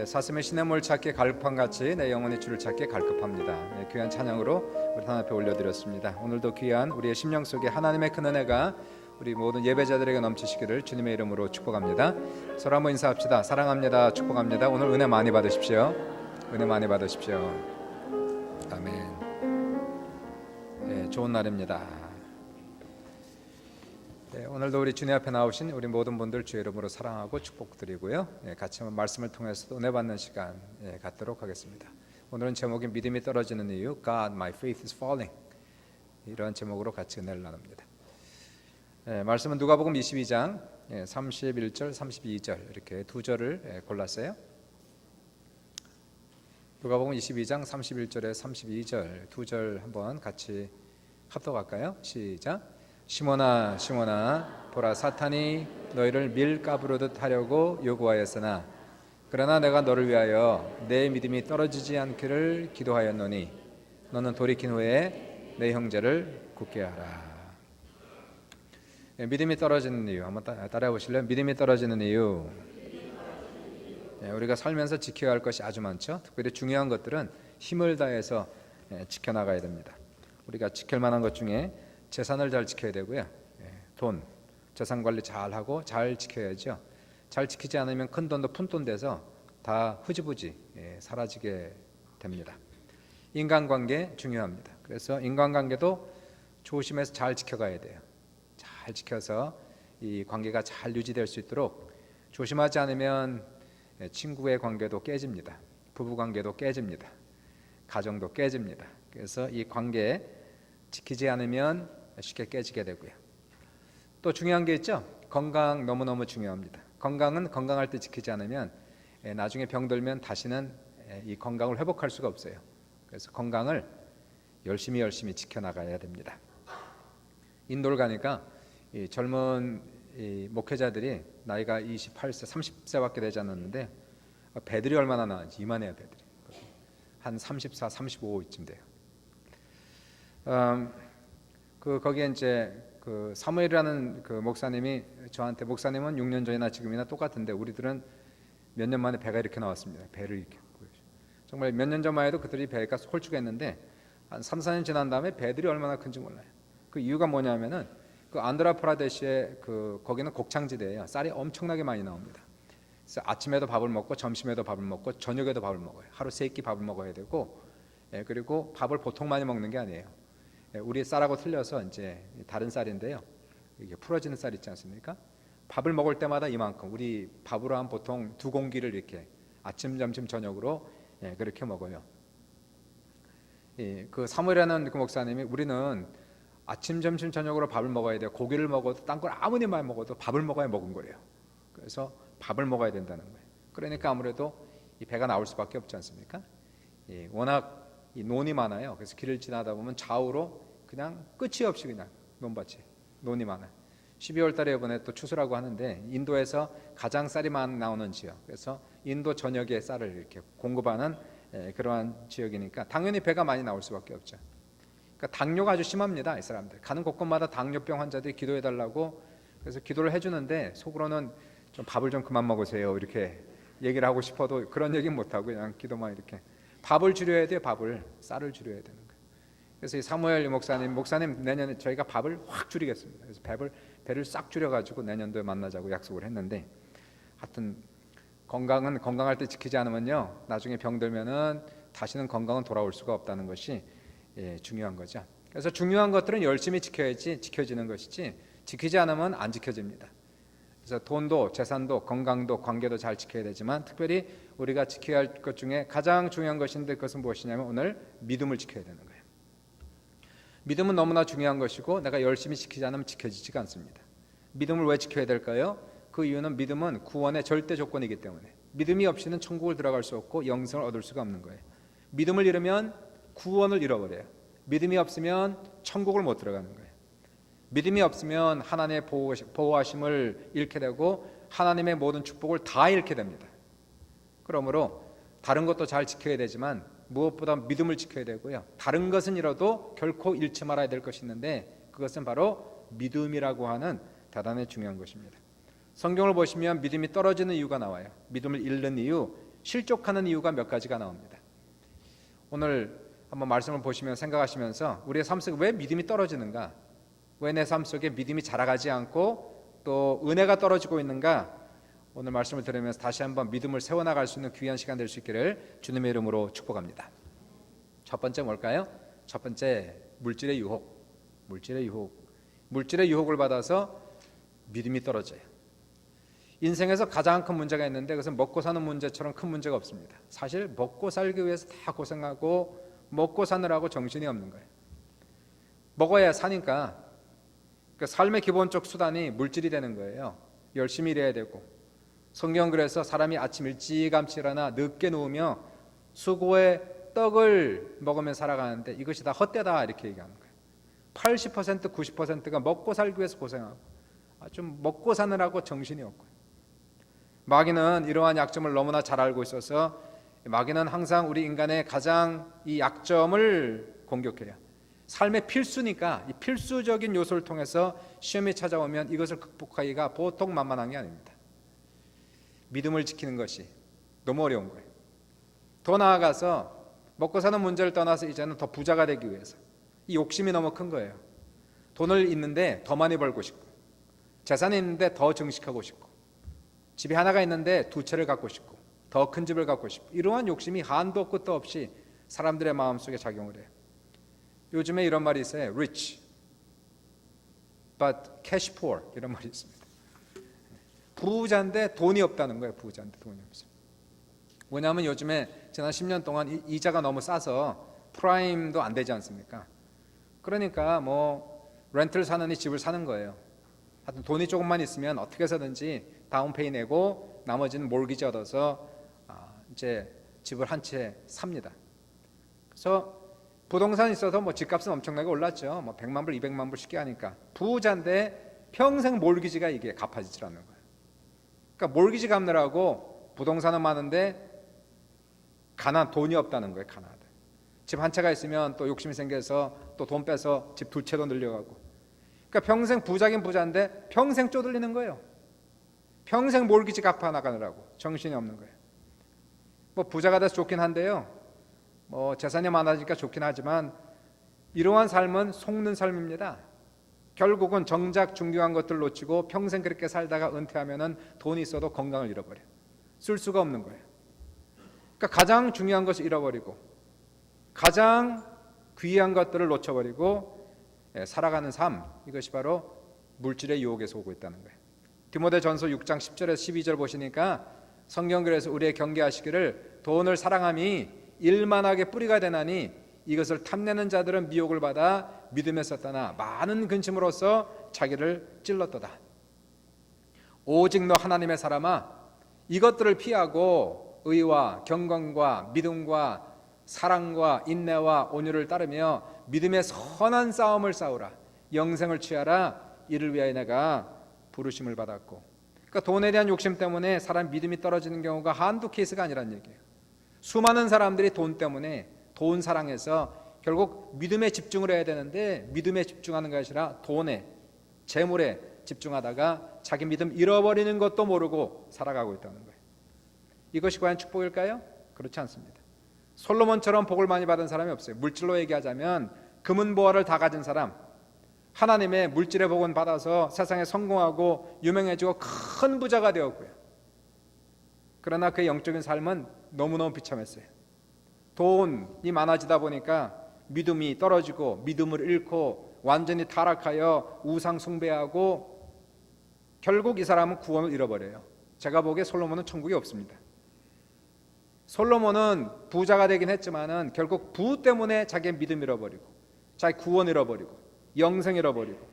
사슴의 시냇물 찾기에 갈급함같이 내 영혼이 주를 찾기에 갈급합니다. 귀한 찬양으로 우리 하나님 앞에 올려드렸습니다. 오늘도 귀한 우리의 심령 속에 하나님의 큰 은혜가 우리 모든 예배자들에게 넘치시기를 주님의 이름으로 축복합니다. 서로 한번 인사합시다. 사랑합니다. 축복합니다. 오늘 은혜 많이 받으십시오. 은혜 많이 받으십시오. 아멘. 좋은 날입니다. 오늘도 우리 주님 앞에 나오신 우리 모든 분들 주의 이름으로 사랑하고 축복드리고요. 같이 한번 말씀을 통해서도 은혜 받는 시간 갖도록 하겠습니다. 오늘은 제목이 믿음이 떨어지는 이유, God, my faith is falling. 이런 제목으로 같이 은혜를 나눕니다. 말씀은 누가복음 22장 31절, 32절 이렇게 두 절을 골랐어요. 누가복음 22장 31절에 32절 두 절 한번 같이 합독할까요? 시작. 시몬아 시몬아 보라 사탄이 너희를 밀가부르듯 하려고 요구하였으나 그러나 내가 너를 위하여 내 믿음이 떨어지지 않기를 기도하였노니 너는 돌이킨 후에 내 형제를 굳게 하라. 믿음이 떨어지는 이유 한번 따라해 보실래요? 믿음이 떨어지는 이유. 우리가 살면서 지켜야 할 것이 아주 많죠. 특별히 중요한 것들은 힘을 다해서 지켜나가야 됩니다. 우리가 지킬 만한 것 중에 재산을 잘 지켜야 되고요. 돈, 재산 관리 잘 하고 잘 지켜야죠. 잘 지키지 않으면 큰 돈도 푼돈 돼서 다 흐지부지 사라지게 됩니다. 인간관계 중요합니다. 그래서 인간관계도 조심해서 잘 지켜가야 돼요. 잘 지켜서 이 관계가 잘 유지될 수 있도록 조심하지 않으면 친구의 관계도 깨집니다. 부부 관계도 깨집니다. 가정도 깨집니다. 그래서 이 관계 지키지 않으면 쉽게 깨지게 되고요. 또 중요한 게 있죠. 건강 너무너무 중요합니다. 건강은 건강할 때 지키지 않으면 나중에 병들면 다시는 이 건강을 회복할 수가 없어요. 그래서 건강을 열심히 지켜나가야 됩니다. 인도를 가니까 이 젊은 이 목회자들이 나이가 28세, 30세밖에 되지 않았는데 배들이 얼마나 나는지 이만해요. 배들이 한 34, 35쯤 돼요. 거기에 이제 그 사무엘이라는 그 목사님이 저한테 목사님은 6년 전이나 지금이나 똑같은데 우리들은 몇 년 만에 배가 이렇게 나왔습니다. 배를 이렇게 정말 몇 년 전만 해도 그들이 배가 홀쭉했는데 한 3, 4년 지난 다음에 배들이 얼마나 큰지 몰라요. 그 이유가 뭐냐면은 그 안드라프라데시의 그 거기는 곡창지대예요. 쌀이 엄청나게 많이 나옵니다. 그래서 아침에도 밥을 먹고 점심에도 밥을 먹고 저녁에도 밥을 먹어요. 하루 3끼 밥을 먹어야 되고 그리고 밥을 보통 많이 먹는 게 아니에요. 우리 쌀하고 틀려서 이제 다른 쌀인데요. 이게 풀어지는 쌀 있지 않습니까? 밥을 먹을 때마다 이만큼 우리 밥으로 한 보통 2공기를 이렇게 아침, 점심, 저녁으로 그렇게 먹어요. 그 사무엘이라는 그 목사님이 우리는 아침, 점심, 저녁으로 밥을 먹어야 돼요. 고기를 먹어도 딴 걸 아무리 많이 먹어도 밥을 먹어야 먹은 거래요. 그래서 밥을 먹어야 된다는 거예요. 그러니까 아무래도 이 배가 나올 수밖에 없지 않습니까? 워낙 이 논이 많아요. 그래서 길을 지나다 보면 좌우로 그냥 끝이 없이 그냥 논밭이 논이 많아요. 12월 달에 이번에 또 추수라고 하는데 인도에서 가장 쌀이 많이 나오는 지역. 그래서 인도 전역에 쌀을 이렇게 공급하는 그러한 지역이니까 당연히 배가 많이 나올 수밖에 없죠. 그러니까 당뇨가 아주 심합니다. 이 사람들 가는 곳곳마다 당뇨병 환자들이 기도해 달라고 그래서 기도를 해주는데 속으로는 좀 밥을 좀 그만 먹으세요 이렇게 얘기를 하고 싶어도 그런 얘기는 못하고 그냥 기도만 이렇게 밥을 줄여야 돼요. 밥을 쌀을 줄여야 되는 거예요. 그래서 이 사무엘 목사님 내년에 저희가 밥을 확 줄이겠습니다. 그래서 배를 싹 줄여가지고 내년도에 만나자고 약속을 했는데 하여튼 건강은 건강할 때 지키지 않으면요 나중에 병들면은 다시는 건강은 돌아올 수가 없다는 것이 중요한 거죠. 그래서 중요한 것들은 열심히 지켜야지 지켜지는 것이지 지키지 않으면 안 지켜집니다. 그래서 돈도 재산도 건강도 관계도 잘 지켜야 되지만 특별히 우리가 지켜야 할 것 중에 가장 중요한 것인데 그것은 무엇이냐면 오늘 믿음을 지켜야 되는 거예요. 믿음은 너무나 중요한 것이고 내가 열심히 지키지 않으면 지켜지지가 않습니다. 믿음을 왜 지켜야 될까요? 그 이유는 믿음은 구원의 절대 조건이기 때문에 믿음이 없이는 천국을 들어갈 수 없고 영생을 얻을 수가 없는 거예요. 믿음을 잃으면 구원을 잃어버려요. 믿음이 없으면 천국을 못 들어가는 거예요. 믿음이 없으면 하나님의 보호하심을 잃게 되고 하나님의 모든 축복을 다 잃게 됩니다. 그러므로 다른 것도 잘 지켜야 되지만 무엇보다 믿음을 지켜야 되고요. 다른 것은 잃어도 결코 잃지 말아야 될 것이 있는데 그것은 바로 믿음이라고 하는 대단히 중요한 것입니다. 성경을 보시면 믿음이 떨어지는 이유가 나와요. 믿음을 잃는 이유 실족하는 이유가 몇 가지가 나옵니다. 오늘 한번 말씀을 보시면 생각하시면서 우리의 삶 속에 왜 믿음이 떨어지는가? 왜 내 삶 속에 믿음이 자라가지 않고 또 은혜가 떨어지고 있는가? 오늘 말씀을 들으면서 다시 한번 믿음을 세워나갈 수 있는 귀한 시간 될 수 있기를 주님의 이름으로 축복합니다. 첫 번째 뭘까요? 첫 번째, 물질의 유혹. 물질의 유혹을 받아서 믿음이 떨어져요. 인생에서 가장 큰 문제가 있는데 그것은 먹고 사는 문제처럼 큰 문제가 없습니다. 사실 먹고 살기 위해서 다 고생하고 먹고 사느라고 정신이 없는 거예요. 먹어야 사니까 그 삶의 기본적 수단이 물질이 되는 거예요. 열심히 일해야 되고, 성경 그래서 사람이 아침 일찌감치 일어나 늦게 누우며 수고의 떡을 먹으며 살아가는데 이것이 다 헛되다 이렇게 얘기하는 거예요. 80% 90%가 먹고 살기 위해서 고생하고 좀 먹고 사느라고 정신이 없고요. 마귀는 이러한 약점을 너무나 잘 알고 있어서 마귀는 항상 우리 인간의 가장 이 약점을 공격해요. 삶의 필수니까 이 필수적인 요소를 통해서 시험이 찾아오면 이것을 극복하기가 보통 만만한 게 아닙니다. 믿음을 지키는 것이 너무 어려운 거예요. 더 나아가서 먹고 사는 문제를 떠나서 이제는 더 부자가 되기 위해서 이 욕심이 너무 큰 거예요. 돈을 있는데 더 많이 벌고 싶고, 재산이 있는데 더 증식하고 싶고, 집이 하나가 있는데 두 채를 갖고 싶고, 더 큰 집을 갖고 싶고, 이러한 욕심이 한도 끝도 없이 사람들의 마음속에 작용을 해요. 요즘에 이런 말이 있어요. Rich but cash poor 이런 말이 있습니다. 부자인데 돈이 없다는 거예요. 부자인데 돈이 없어요. 왜냐하면 요즘에 지난 10년 동안 이자가 너무 싸서 프라임도 안 되지 않습니까? 그러니까 뭐 렌트를 사느니 집을 사는 거예요. 하여튼 돈이 조금만 있으면 어떻게 해서든지 다운페이 내고 나머지는 몰기지 얻어서 이제 집을 한 채 삽니다. 그래서 부동산이 있어서 뭐 집값은 엄청나게 올랐죠. 뭐 100만 불, 200만 불 쉽게 하니까. 부자인데 평생 몰기지가 이게 갚아지질 않는 거예요. 그러니까 몰기지 갚느라고 부동산은 많은데 돈이 없다는 거예요. 가난하다. 집 한 채가 있으면 또 욕심이 생겨서 또 돈 빼서 집 두 채도 늘려가고. 그러니까 평생 부자긴 부자인데 평생 쪼들리는 거예요. 평생 몰기지 갚아 나가느라고 정신이 없는 거예요. 뭐 부자가 돼서 좋긴 한데요. 뭐 재산이 많아지니까 좋긴 하지만 이러한 삶은 속는 삶입니다. 결국은 정작 중요한 것들 놓치고 평생 그렇게 살다가 은퇴하면은 돈이 있어도 건강을 잃어버려. 쓸 수가 없는 거예요. 그러니까 가장 중요한 것을 잃어버리고 가장 귀한 것들을 놓쳐버리고 살아가는 삶, 이것이 바로 물질의 유혹에서 오고 있다는 거예요. 디모데전서 6장 10절에서 12절 보시니까 성경 그래서 우리의 경계하시기를 돈을 사랑함이 일만하게 뿌리가 되나니 이것을 탐내는 자들은 미혹을 받아 믿음에 섰다나 많은 근심으로써 자기를 찔렀도다. 오직 너 하나님의 사람아, 이것들을 피하고 의와 경건과 믿음과 사랑과 인내와 온유를 따르며 믿음의 선한 싸움을 싸우라. 영생을 취하라. 이를 위하여 내가 부르심을 받았고. 그러니까 돈에 대한 욕심 때문에 사람 믿음이 떨어지는 경우가 한두 케이스가 아니란 얘기예요. 수많은 사람들이 돈 때문에 돈 사랑해서 결국 믿음에 집중을 해야 되는데 믿음에 집중하는 것이 아니라 돈에, 재물에 집중하다가 자기 믿음 잃어버리는 것도 모르고 살아가고 있다는 거예요. 이것이 과연 축복일까요? 그렇지 않습니다. 솔로몬처럼 복을 많이 받은 사람이 없어요. 물질로 얘기하자면 금은보화를 다 가진 사람, 하나님의 물질의 복은 받아서 세상에 성공하고 유명해지고 큰 부자가 되었고요. 그러나 그의 영적인 삶은 너무너무 비참했어요. 돈이 많아지다 보니까 믿음이 떨어지고 믿음을 잃고 완전히 타락하여 우상 숭배하고 결국 이 사람은 구원을 잃어버려요. 제가 보기에 솔로몬은 천국이 없습니다. 솔로몬은 부자가 되긴 했지만은 결국 부 때문에 자기의 믿음 잃어버리고 자기 구원 잃어버리고 영생 잃어버리고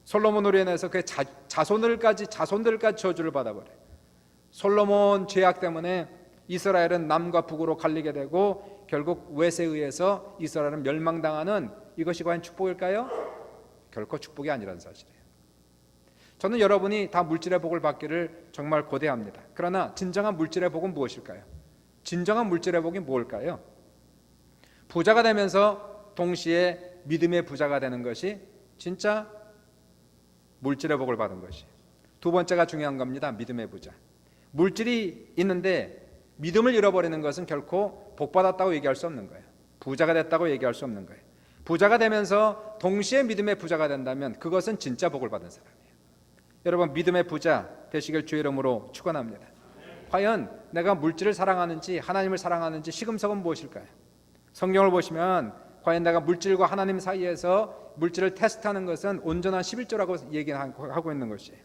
솔로몬으로 인해서 그의 자손들까지 저주를 받아버려요. 솔로몬 죄악 때문에 이스라엘은 남과 북으로 갈리게 되고 결국 웨스에 의해서 이스라엘은 멸망당하는, 이것이 과연 축복일까요? 결코 축복이 아니라는 사실이에요. 저는 여러분이 다 물질의 복을 받기를 정말 고대합니다. 그러나 진정한 물질의 복은 무엇일까요? 진정한 물질의 복이 뭘까요? 부자가 되면서 동시에 믿음의 부자가 되는 것이 진짜 물질의 복을 받은 것이. 두 번째가 중요한 겁니다. 믿음의 부자. 물질이 있는데 믿음을 잃어버리는 것은 결코 복받았다고 얘기할 수 없는 거예요. 부자가 됐다고 얘기할 수 없는 거예요. 부자가 되면서 동시에 믿음의 부자가 된다면 그것은 진짜 복을 받은 사람이에요. 여러분, 믿음의 부자 되시길 주의 이름으로 축원합니다. 과연 내가 물질을 사랑하는지 하나님을 사랑하는지 시금석은 무엇일까요? 성경을 보시면 과연 내가 물질과 하나님 사이에서 물질을 테스트하는 것은 온전한 11조라고 얘기하고 있는 것이에요.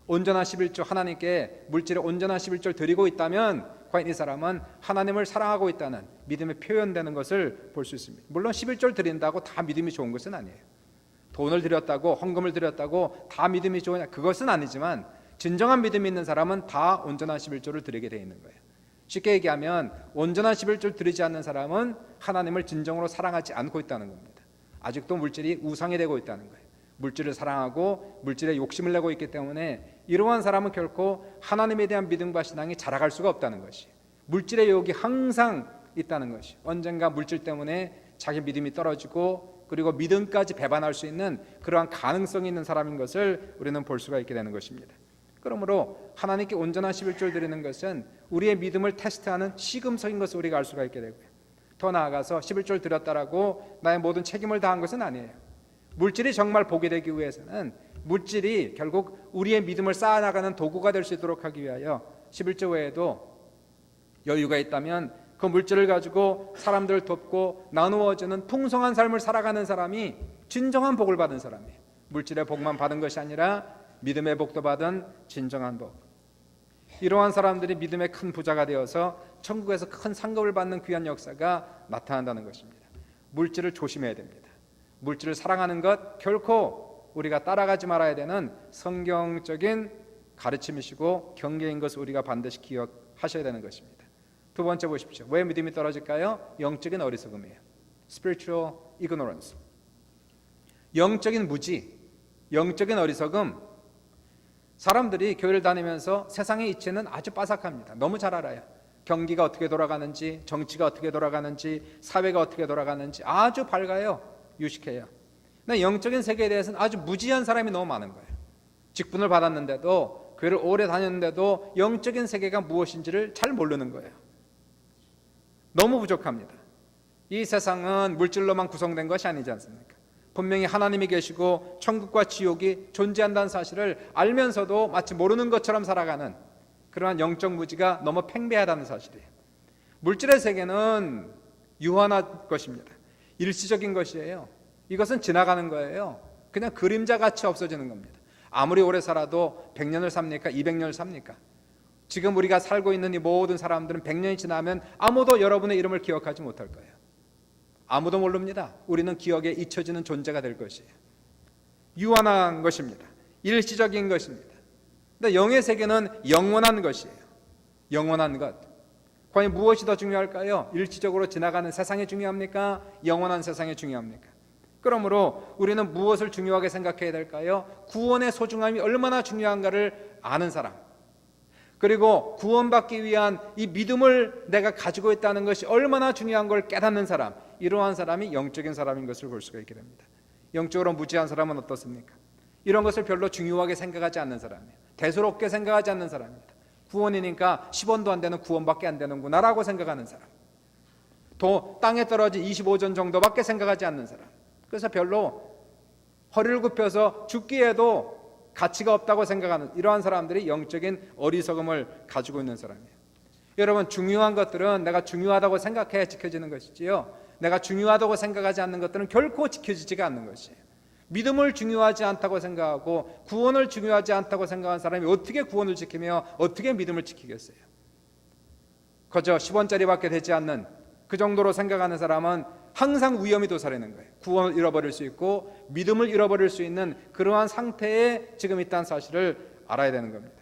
온전한 11조, 하나님께 물질의 온전한 11조를 드리고 있다면 과연 이 사람은 하나님을 사랑하고 있다는 믿음의 표현되는 것을 볼 수 있습니다. 물론 11조를 드린다고 다 믿음이 좋은 것은 아니에요. 돈을 드렸다고, 헌금을 드렸다고 다 믿음이 좋으냐, 그것은 아니지만 진정한 믿음이 있는 사람은 다 온전한 11조를 드리게 되어 있는 거예요. 쉽게 얘기하면 온전한 11조를 드리지 않는 사람은 하나님을 진정으로 사랑하지 않고 있다는 겁니다. 아직도 물질이 우상이 되고 있다는 거예요. 물질을 사랑하고 물질에 욕심을 내고 있기 때문에 이러한 사람은 결코 하나님에 대한 믿음과 신앙이 자라갈 수가 없다는 것이, 물질의 유혹이 항상 있다는 것이, 언젠가 물질 때문에 자기 믿음이 떨어지고 그리고 믿음까지 배반할 수 있는 그러한 가능성이 있는 사람인 것을 우리는 볼 수가 있게 되는 것입니다. 그러므로 하나님께 온전한 11조를 드리는 것은 우리의 믿음을 테스트하는 시금석인 것을 우리가 알 수가 있게 되고요. 더 나아가서 11조를 드렸다라고 나의 모든 책임을 다한 것은 아니에요. 물질이 정말 복이 되기 위해서는 물질이 결국 우리의 믿음을 쌓아나가는 도구가 될 수 있도록 하기 위하여 11조 외에도 여유가 있다면 그 물질을 가지고 사람들을 돕고 나누어주는 풍성한 삶을 살아가는 사람이 진정한 복을 받은 사람이에요. 물질의 복만 받은 것이 아니라 믿음의 복도 받은 진정한 복. 이러한 사람들이 믿음의 큰 부자가 되어서 천국에서 큰 상급을 받는 귀한 역사가 나타난다는 것입니다. 물질을 조심해야 됩니다. 물질을 사랑하는 것 결코 우리가 따라가지 말아야 되는 성경적인 가르침이시고 경계인 것을 우리가 반드시 기억하셔야 되는 것입니다. 두 번째 보십시오. 왜 믿음이 떨어질까요? 영적인 어리석음이에요. Spiritual ignorance. 영적인 무지, 영적인 어리석음. 사람들이 교회를 다니면서 세상의 이치는 아주 빠삭합니다. 너무 잘 알아요. 경기가 어떻게 돌아가는지, 정치가 어떻게 돌아가는지, 사회가 어떻게 돌아가는지 아주 밝아요. 유식해요. 근데 영적인 세계에 대해서는 아주 무지한 사람이 너무 많은 거예요. 직분을 받았는데도, 교회를 오래 다녔는데도 영적인 세계가 무엇인지를 잘 모르는 거예요. 너무 부족합니다. 이 세상은 물질로만 구성된 것이 아니지 않습니까? 분명히 하나님이 계시고 천국과 지옥이 존재한다는 사실을 알면서도 마치 모르는 것처럼 살아가는 그러한 영적 무지가 너무 팽배하다는 사실이에요. 물질의 세계는 유한한 것입니다. 일시적인 것이에요. 이것은 지나가는 거예요. 그냥 그림자같이 없어지는 겁니다. 아무리 오래 살아도 100년을 삽니까? 200년을 삽니까? 지금 우리가 살고 있는 이 모든 사람들은 100년이 지나면 아무도 여러분의 이름을 기억하지 못할 거예요. 아무도 모릅니다. 우리는 기억에 잊혀지는 존재가 될 것이에요. 유한한 것입니다. 일시적인 것입니다. 근데 영의 세계는 영원한 것이에요. 영원한 것. 과연 무엇이 더 중요할까요? 일시적으로 지나가는 세상이 중요합니까? 영원한 세상이 중요합니까? 그러므로 우리는 무엇을 중요하게 생각해야 될까요? 구원의 소중함이 얼마나 중요한가를 아는 사람, 그리고 구원받기 위한 이 믿음을 내가 가지고 있다는 것이 얼마나 중요한 걸 깨닫는 사람, 이러한 사람이 영적인 사람인 것을 볼 수가 있게 됩니다. 영적으로 무지한 사람은 어떻습니까? 이런 것을 별로 중요하게 생각하지 않는 사람이에요. 대수롭게 생각하지 않는 사람입니다. 구원이니까 10원도 안 되는 구원밖에 안 되는구나 라고 생각하는 사람, 또 땅에 떨어진 25전 정도밖에 생각하지 않는 사람, 그래서 별로 허리를 굽혀서 죽기에도 가치가 없다고 생각하는 이러한 사람들이 영적인 어리석음을 가지고 있는 사람이에요. 여러분, 중요한 것들은 내가 중요하다고 생각해야 지켜지는 것이지요, 내가 중요하다고 생각하지 않는 것들은 결코 지켜지지가 않는 것이에요. 믿음을 중요하지 않다고 생각하고 구원을 중요하지 않다고 생각하는 사람이 어떻게 구원을 지키며 어떻게 믿음을 지키겠어요? 그저 10원짜리밖에 되지 않는 그 정도로 생각하는 사람은 항상 위험이 도사리는 거예요. 구원을 잃어버릴 수 있고 믿음을 잃어버릴 수 있는 그러한 상태에 지금 있다는 사실을 알아야 되는 겁니다.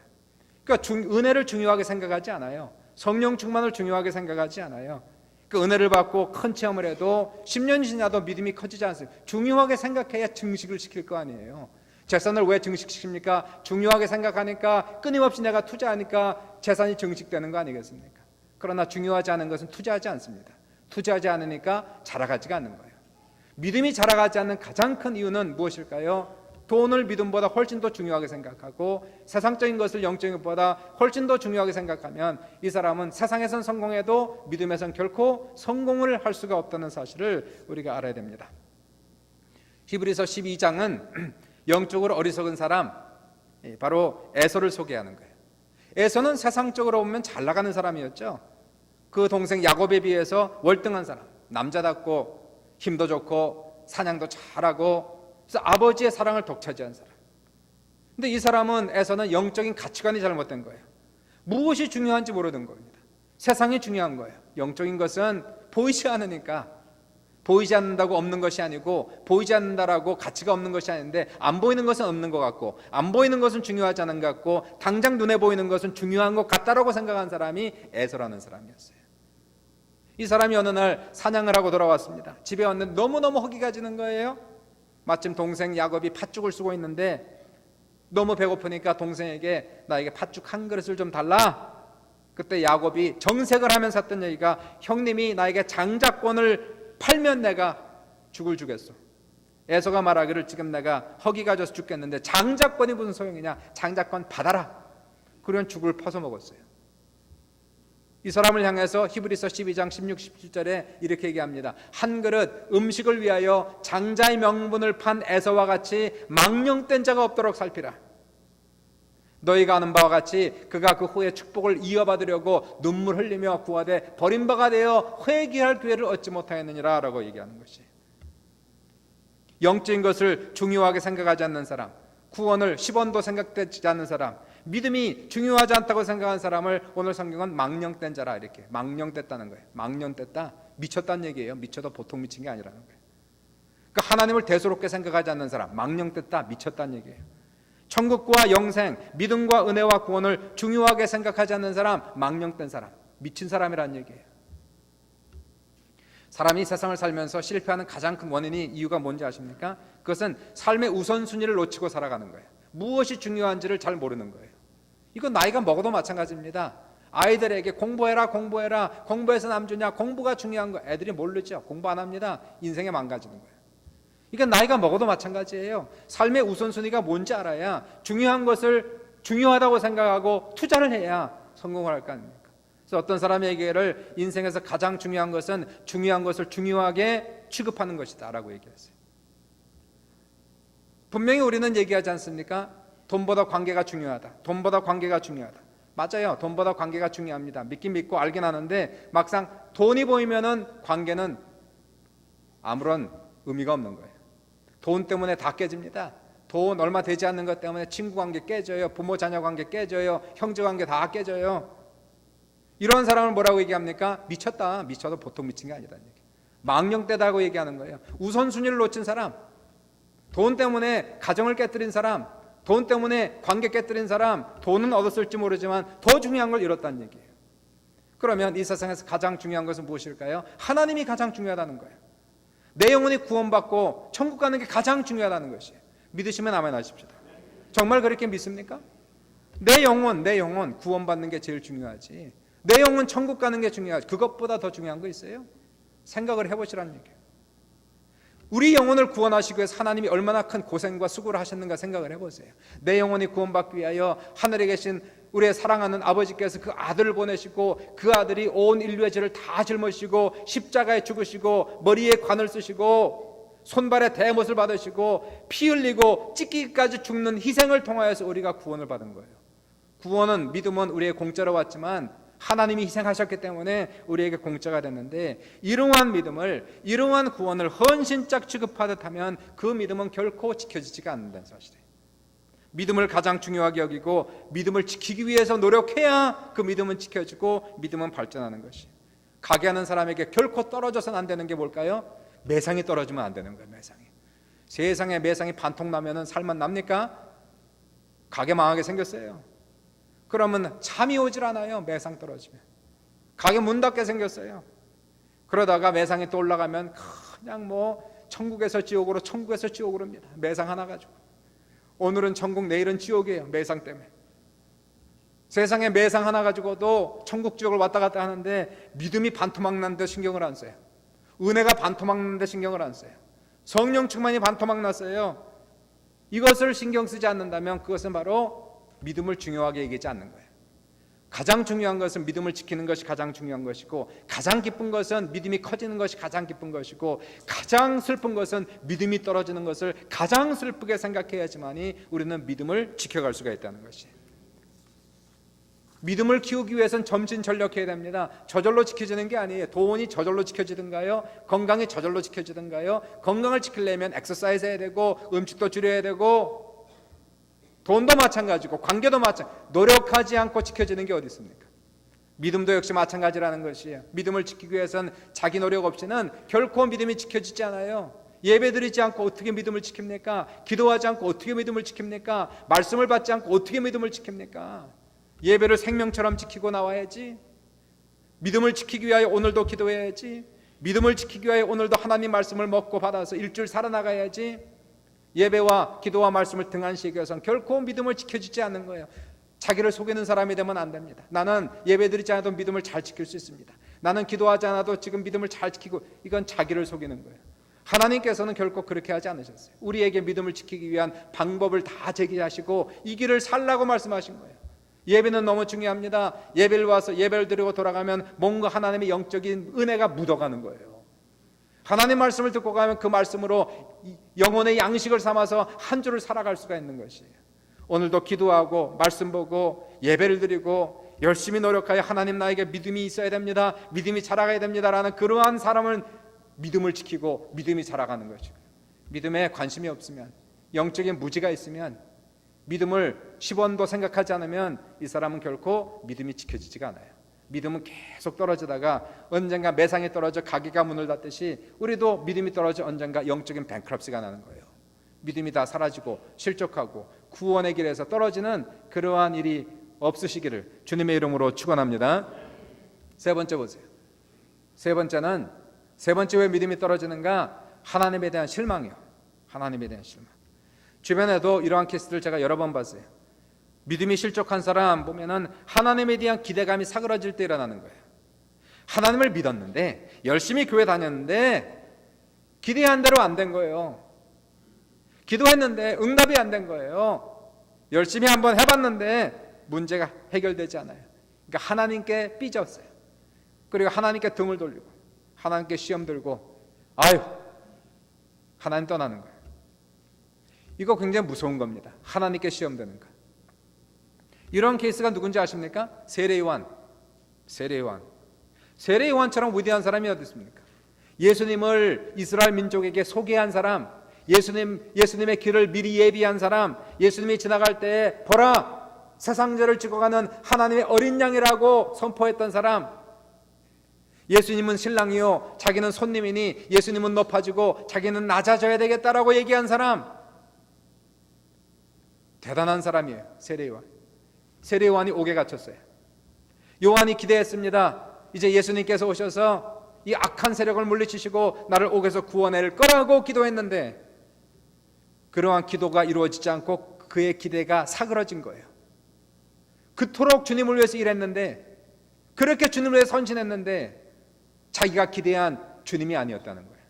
그러니까 은혜를 중요하게 생각하지 않아요. 성령 충만을 중요하게 생각하지 않아요. 그 은혜를 받고 큰 체험을 해도 10년이 지나도 믿음이 커지지 않습니다. 중요하게 생각해야 증식을 시킬 거 아니에요. 재산을 왜 증식시킵니까? 중요하게 생각하니까, 끊임없이 내가 투자하니까 재산이 증식되는 거 아니겠습니까? 그러나 중요하지 않은 것은 투자하지 않습니다. 투자하지 않으니까 자라가지가 않는 거예요. 믿음이 자라가지 않는 가장 큰 이유는 무엇일까요? 돈을 믿음보다 훨씬 더 중요하게 생각하고 세상적인 것을 영적인 것보다 훨씬 더 중요하게 생각하면 이 사람은 세상에선 성공해도 믿음에선 결코 성공을 할 수가 없다는 사실을 우리가 알아야 됩니다. 히브리서 12장은 영적으로 어리석은 사람, 바로 에서를 소개하는 거예요. 에서는 세상적으로 보면 잘 나가는 사람이었죠. 그 동생 야곱에 비해서 월등한 사람, 남자답고 힘도 좋고 사냥도 잘하고, 그래서 아버지의 사랑을 독차지한 사람. 근데 이 사람은 에서는 영적인 가치관이 잘못된 거예요. 무엇이 중요한지 모르는 겁니다. 세상이 중요한 거예요. 영적인 것은 보이지 않으니까, 보이지 않는다고 없는 것이 아니고, 보이지 않는다라고 가치가 없는 것이 아닌데, 안 보이는 것은 없는 것 같고, 안 보이는 것은 중요하지 않은 것 같고, 당장 눈에 보이는 것은 중요한 것 같다라고 생각한 사람이 에서라는 사람이었어요. 이 사람이 어느 날 사냥을 하고 돌아왔습니다. 집에 왔는데 너무너무 허기가 지는 거예요. 마침 동생 야곱이 팥죽을 쓰고 있는데 너무 배고프니까 동생에게 나에게 팥죽 한 그릇을 좀 달라. 그때 야곱이 정색을 하면서 했던 얘기가, 형님이 나에게 장자권을 팔면 내가 죽을 주겠어. 에서가 말하기를 지금 내가 허기가 져서 죽겠는데 장자권이 무슨 소용이냐, 장자권 받아라. 그런 죽을 퍼서 먹었어요. 이 사람을 향해서 히브리서 12장 16, 17절에 이렇게 얘기합니다. 한 그릇 음식을 위하여 장자의 명분을 판 에서와 같이 망령된 자가 없도록 살피라. 너희가 아는 바와 같이 그가 그 후에 축복을 이어받으려고 눈물 흘리며 구하되 버린 바가 되어 회개할 기회를 얻지 못하였느니라 라고 얘기하는 것이에요. 영적인 것을 중요하게 생각하지 않는 사람, 구원을 10원도 생각되지 않는 사람, 믿음이 중요하지 않다고 생각한 사람을 오늘 성경은 망령된 자라 이렇게 망령됐다는 거예요. 망령됐다, 미쳤다는 얘기예요. 미쳐도 보통 미친 게 아니라는 거예요. 그러니까 하나님을 대수롭게 생각하지 않는 사람, 망령됐다, 미쳤다는 얘기예요. 천국과 영생, 믿음과 은혜와 구원을 중요하게 생각하지 않는 사람, 망령된 사람, 미친 사람이라는 얘기예요. 사람이 세상을 살면서 실패하는 가장 큰 원인이, 이유가 뭔지 아십니까? 그것은 삶의 우선순위를 놓치고 살아가는 거예요. 무엇이 중요한지를 잘 모르는 거예요. 이건 나이가 먹어도 마찬가지입니다. 아이들에게 공부해라, 공부해라, 공부해서 남주냐, 공부가 중요한 거, 애들이 모르죠. 공부 안 합니다. 인생에 망가지는 거예요. 이건 나이가 먹어도 마찬가지예요. 삶의 우선순위가 뭔지 알아야 중요한 것을 중요하다고 생각하고 투자를 해야 성공을 할 거 아닙니까? 그래서 어떤 사람에게를 인생에서 가장 중요한 것은 중요한 것을 중요하게 취급하는 것이다 라고 얘기했어요. 분명히 우리는 얘기하지 않습니까? 돈보다 관계가 중요하다. 돈보다 관계가 중요하다. 맞아요. 돈보다 관계가 중요합니다. 믿긴 믿고 알긴 하는데 막상 돈이 보이면은 관계는 아무런 의미가 없는 거예요. 돈 때문에 다 깨집니다. 돈 얼마 되지 않는 것 때문에 친구 관계 깨져요. 부모 자녀 관계 깨져요. 형제 관계 다 깨져요. 이런 사람을 뭐라고 얘기합니까? 미쳤다. 미쳐도 보통 미친 게 아니다는 얘기. 망령되다고 얘기하는 거예요. 우선순위를 놓친 사람, 돈 때문에 가정을 깨뜨린 사람, 돈 때문에 관계 깨뜨린 사람, 돈은 얻었을지 모르지만 더 중요한 걸 잃었다는 얘기예요. 그러면 이 세상에서 가장 중요한 것은 무엇일까요? 하나님이 가장 중요하다는 거예요. 내 영혼이 구원받고 천국 가는 게 가장 중요하다는 것이에요. 믿으시면 아멘 하십시오. 정말 그렇게 믿습니까? 내 영혼 구원받는 게 제일 중요하지. 내 영혼 천국 가는 게 중요하지. 그것보다 더 중요한 거 있어요? 생각을 해보시라는 얘기예요. 우리 영혼을 구원하시기 위해서 하나님이 얼마나 큰 고생과 수고를 하셨는가 생각을 해보세요. 내 영혼이 구원받기 위하여 하늘에 계신 우리의 사랑하는 아버지께서 그 아들을 보내시고, 그 아들이 온 인류의 죄를 다 짊어지시고 십자가에 죽으시고 머리에 관을 쓰시고 손발에 대못을 받으시고 피 흘리고 찢기기까지 죽는 희생을 통하여서 우리가 구원을 받은 거예요. 구원은, 믿음은 우리의 공짜로 왔지만 하나님이 희생하셨기 때문에 우리에게 공짜가 됐는데, 이러한 믿음을, 이러한 구원을 헌신짝 취급하듯 하면 그 믿음은 결코 지켜지지가 않는다는 사실이에요. 믿음을 가장 중요하게 여기고 믿음을 지키기 위해서 노력해야 그 믿음은 지켜지고 믿음은 발전하는 것이에요. 가게 하는 사람에게 결코 떨어져서는 안 되는 게 뭘까요? 매상이 떨어지면 안 되는 거예요. 매상이. 세상에 매상이 반통 나면은 살만 납니까? 가게 망하게 생겼어요. 그러면 잠이 오질 않아요. 매상 떨어지면. 가게 문 닫게 생겼어요. 그러다가 매상이 또 올라가면 그냥 천국에서 지옥으로, 천국에서 지옥으로입니다. 매상 하나 가지고. 오늘은 천국, 내일은 지옥이에요. 매상 때문에. 세상에 매상 하나 가지고도 천국, 지옥을 왔다 갔다 하는데 믿음이 반토막 났는데 신경을 안 써요. 은혜가 반토막 났는데 신경을 안 써요. 성령 충만이 반토막 났어요. 이것을 신경 쓰지 않는다면 그것은 바로 믿음을 중요하게 여기지 않는 거예요. 가장 중요한 것은 믿음을 지키는 것이 가장 중요한 것이고, 가장 기쁜 것은 믿음이 커지는 것이 가장 기쁜 것이고, 가장 슬픈 것은 믿음이 떨어지는 것을 가장 슬프게 생각해야지만이 우리는 믿음을 지켜갈 수가 있다는 것이에요. 믿음을 키우기 위해서는 전심전력해야 됩니다. 저절로 지켜지는 게 아니에요. 돈이 저절로 지켜지든가요, 건강이 저절로 지켜지든가요. 건강을 지키려면 엑서사이즈 해야 되고, 음식도 줄여야 되고, 돈도 마찬가지고, 관계도 마찬가지고, 노력하지 않고 지켜지는 게 어디 있습니까? 믿음도 역시 마찬가지라는 것이에요. 믿음을 지키기 위해서는 자기 노력 없이는 결코 믿음이 지켜지지 않아요. 예배드리지 않고 어떻게 믿음을 지킵니까? 기도하지 않고 어떻게 믿음을 지킵니까? 말씀을 받지 않고 어떻게 믿음을 지킵니까? 예배를 생명처럼 지키고 나와야지. 믿음을 지키기 위하여 오늘도 기도해야지. 믿음을 지키기 위하여 오늘도 하나님 말씀을 먹고 받아서 일주일 살아나가야지. 예배와 기도와 말씀을 등한시하기 위해서는 결코 믿음을 지켜주지 않는 거예요. 자기를 속이는 사람이 되면 안 됩니다. 나는 예배드리지 않아도 믿음을 잘 지킬 수 있습니다. 나는 기도하지 않아도 지금 믿음을 잘 지키고, 이건 자기를 속이는 거예요. 하나님께서는 결코 그렇게 하지 않으셨어요. 우리에게 믿음을 지키기 위한 방법을 다 제기하시고 이 길을 살라고 말씀하신 거예요. 예배는 너무 중요합니다. 예배를 와서 예배를 드리고 돌아가면 뭔가 하나님의 영적인 은혜가 묻어가는 거예요. 하나님 말씀을 듣고 가면 그 말씀으로 영혼의 양식을 삼아서 한 주를 살아갈 수가 있는 것이에요. 오늘도 기도하고 말씀 보고 예배를 드리고 열심히 노력하여 하나님 나에게 믿음이 있어야 됩니다, 믿음이 자라가야 됩니다라는 그러한 사람은 믿음을 지키고 믿음이 자라가는 것이고, 믿음에 관심이 없으면, 영적인 무지가 있으면, 믿음을 10원도 생각하지 않으면 이 사람은 결코 믿음이 지켜지지가 않아요. 믿음은 계속 떨어지다가 언젠가 매상에 떨어져 가게가 문을 닫듯이 우리도 믿음이 떨어져 언젠가 영적인 뱅크럽시가 나는 거예요. 믿음이 다 사라지고 실족하고 구원의 길에서 떨어지는 그러한 일이 없으시기를 주님의 이름으로 축원합니다. 세 번째 보세요. 세 번째는, 세 번째 왜 믿음이 떨어지는가? 하나님에 대한 실망이요. 하나님에 대한 실망. 주변에도 이러한 케이스를 제가 여러 번 봤어요. 믿음이 실족한 사람 보면은 하나님에 대한 기대감이 사그라질 때 일어나는 거예요. 하나님을 믿었는데, 열심히 교회 다녔는데 기대한 대로 안 된 거예요. 기도했는데 응답이 안 된 거예요. 열심히 한번 해봤는데 문제가 해결되지 않아요. 그러니까 하나님께 삐졌어요. 그리고 하나님께 등을 돌리고 하나님께 시험 들고, 아유, 하나님 떠나는 거예요. 이거 굉장히 무서운 겁니다. 하나님께 시험 드는 거. 이런 케이스가 누군지 아십니까? 세례요한. 세례요한처럼 위대한 사람이 어디 있습니까? 예수님을 이스라엘 민족에게 소개한 사람, 예수님의 길을 미리 예비한 사람, 예수님이 지나갈 때 보라, 세상 죄를 지고 가는 하나님의 어린 양이라고 선포했던 사람, 예수님은 신랑이요 자기는 손님이니 예수님은 높아지고 자기는 낮아져야 되겠다라고 얘기한 사람, 대단한 사람이에요. 세례요한이 옥에 갇혔어요. 요한이 기대했습니다. 이제 예수님께서 오셔서 이 악한 세력을 물리치시고 나를 옥에서 구원할 거라고 기도했는데, 그러한 기도가 이루어지지 않고 그의 기대가 사그러진 거예요. 그토록 주님을 위해서 일했는데, 그렇게 주님을 위해서 헌신했는데 자기가 기대한 주님이 아니었다는 거예요.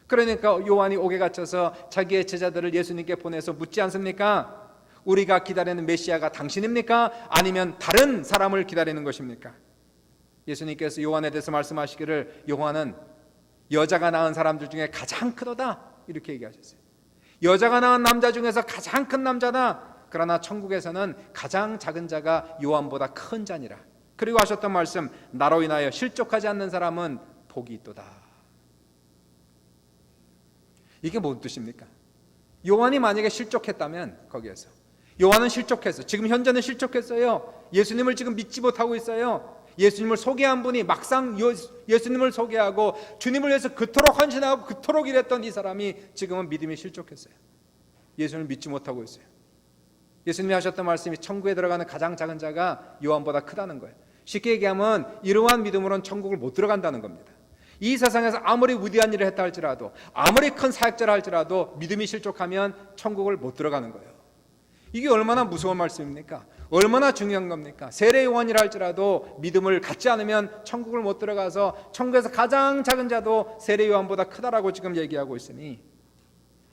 그러니까 요한이 옥에 갇혀서 자기의 제자들을 예수님께 보내서 묻지 않습니까? 우리가 기다리는 메시아가 당신입니까? 아니면 다른 사람을 기다리는 것입니까? 예수님께서 요한에 대해서 말씀하시기를, 요한은 여자가 낳은 사람들 중에 가장 크도다, 이렇게 얘기하셨어요. 여자가 낳은 남자 중에서 가장 큰 남자다. 그러나 천국에서는 가장 작은 자가 요한보다 큰 자니라. 그리고 하셨던 말씀, 나로 인하여 실족하지 않는 사람은 복이 있도다. 이게 뭔 뜻입니까? 요한이 만약에 실족했다면, 거기에서 요한은 실족했어요. 지금 현재는 실족했어요. 예수님을 지금 믿지 못하고 있어요. 예수님을 소개한 분이 막상 예수님을 소개하고 주님을 위해서 그토록 헌신하고 그토록 일했던 이 사람이 지금은 믿음이 실족했어요. 예수님을 믿지 못하고 있어요. 예수님이 하셨던 말씀이 천국에 들어가는 가장 작은 자가 요한보다 크다는 거예요. 쉽게 얘기하면 이러한 믿음으로는 천국을 못 들어간다는 겁니다. 이 세상에서 아무리 위대한 일을 했다 할지라도, 아무리 큰 사역자라 할지라도 믿음이 실족하면 천국을 못 들어가는 거예요. 이게 얼마나 무서운 말씀입니까? 얼마나 중요한 겁니까? 세례요한이라 할지라도 믿음을 갖지 않으면 천국을 못 들어가서 천국에서 가장 작은 자도 세례요한보다 크다라고 지금 얘기하고 있으니,